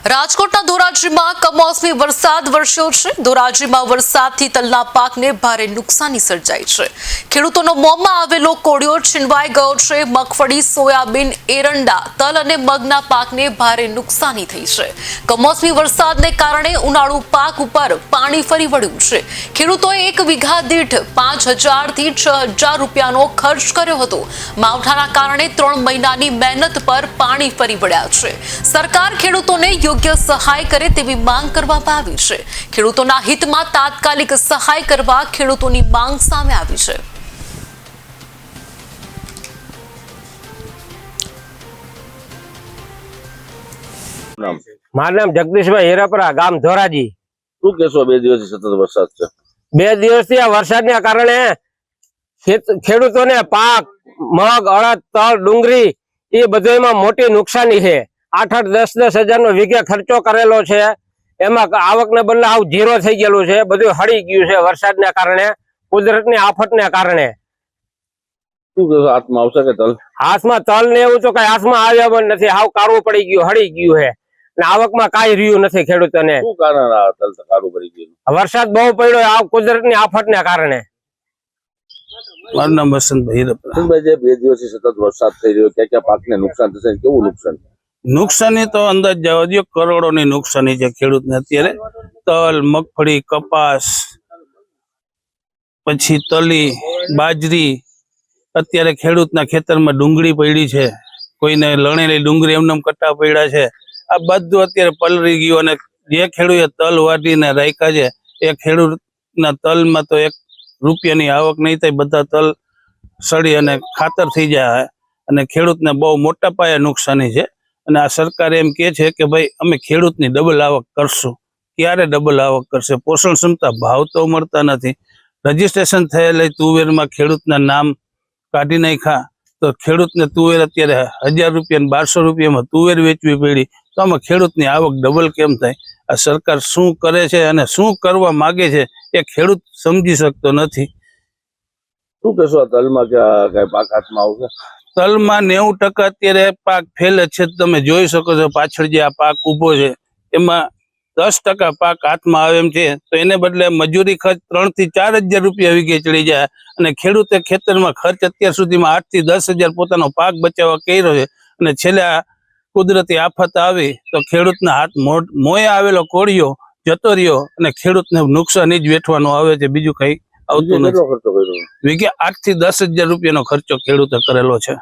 રાજકોટના ધોરાજીમાં કમોસમી વરસાદ વરસ્યો છે। ધોરાજીમાં વરસાદથી તલના પાકને ભારે નુકસાની સર્જાઈ છે। ખેડૂતોનો મોંમાં આવેલો કોળિયો છીનવાઈ ગયો છે। મગફળી, સોયાબીન, એરંડા, તલ અને મગના પાકને ભારે નુકસાની થઈ છે। કમોસમી વરસાદને કારણે ઉનાળુ પાક ઉપર પાણી ફરી વળ્યું છે। ખેડૂતોએ એક વીઘા દીઠ 5,000 થી 6,000 રૂપિયાનો ખર્ચ કર્યો હતો। માવઠાના કારણે 3 મહિનાની મહેનત પર પાણી ફરી વળ્યા છે। સરકાર ખેડૂતોને યોગ્ય સહાય કરે તેવી માંગ કરવામાં આવી છે। ખેડૂતોના હિતમાં તાત્કાલિક સહાય કરવા ખેડૂતોની માંગ સામે આવી છે। મારું નામ જગદીશભાઈ હેરાપરા, ગામ ધોરાજી। શું કેશો? 2 દિવસથી સતત વરસાદ છે। 2 દિવસથી આ વરસાદના કારણે ખેડૂતોને પાક, મગ, અડદ, તલ, ડુંગળી એ બધુંમાં મોટી નુકસાની છે। 8-10 હજારનો વીઘે ખર્ચો કરેલો છે, એમાં આવકને બદલે આવ ઝીરો થઈ ગયેલું છે। બધું હળી ગયું છે વરસાદના કારણે, કુદરતની આફતના કારણે। શું કેશો? હાથમાં આવશે કે તલ? હાથમાં તલ ને એવું તો કઈ હાથમાં આવ્યા પણ નથી। હાવ કાળું પડી ગયું, હળી ગયું છે ને આવકમાં કાંઈ રહ્યું નથી ખેડૂતોને। શું કારણ આ તલ કાળું પડી ગયું? વરસાદ બહુ પડ્યો, આ કુદરતની આફતના કારણે। મારું નામ વસંતભાઈ હિરપરા। વસંતભાઈ, જે 2 દિવસથી સતત વરસાદ થઈ રહ્યો, ક્યાં ક્યાં પાકને નુકસાન થશે? કેવું નુકસાન? નુકસાની તો અંદાજ જવા દો, કરોડોની નુકસાની છે ખેડૂતને અત્યારે। તલ, મગફળી, કપાસ, પછી તલી, બાજરી, અત્યારે ખેડૂતના ખેતરમાં ડુંગળી પડી છે, કોઈને લણેલી ડુંગળી એમને કટ્ટા પડ્યા છે। આ બધું અત્યારે પલરી ગયું, અને જે ખેડૂતે તલ વાટીને રાખ્યા છે એ ખેડૂતના તલમાં તો 1 રૂપિયાની આવક નહીં થાય। બધા તલ સડી અને ખાતર થઈ જાય, અને ખેડૂતને બહુ મોટા પાયે નુકસાની છે। અને આ સરકાર એમ કે છે કે ભાઈ અમે ખેડૂતની ડબલ આવક કરશું। ક્યારે ડબલ આવક કરશે? પોષણ ક્ષમતા ભાવ તો મળતા નથી। રજીસ્ટ્રેશન થયેલી તુવેરમાં ખેડૂતના નામ કાઢી નાખ્યા, તો ખેડૂતને તુવેર અત્યારે 1,000 રૂપિયા 1,200 રૂપિયામાં તુવેર વેચવી પડી, તો આમાં ખેડૂતની આવક ડબલ કેમ થાય? આ સરકાર શું કરે છે અને શું કરવા માગે છે એ ખેડૂત સમજી શકતો નથી। શું કેશો? આ તલમાં કઈ પાક હાથમાં આવશે? તલમાં 90% અત્યારે પાક ફેલ છે। તમે જોઈ શકો છો પાછળ જે આ પાક ઉભો છે એમાં 10% પાક હાથમાં આવે એમ છે, તો એને બદલે મજૂરી ખર્ચ 3,000 થી 4,000 રૂપિયા વીઘે ચડી જાય, અને ખેડૂતે ખેતરમાં ખર્ચ અત્યાર સુધીમાં 8,000 થી 10,000 પોતાનો પાક બચાવવા કર્યો છે, અને છેલ્લે આ કુદરતી આફત આવી તો ખેડૂતના હાથ મોએ આવેલો કોળિયો જતો રહ્યો, અને ખેડૂતને નુકસાન જ વેઠવાનું આવે છે, બીજું કઈ આવતું નથી। કેટલો ખર્ચો કર્યો? વીઘે 8,000 થી 10,000 રૂપિયાનો ખર્ચો ખેડૂતે કરેલો છે।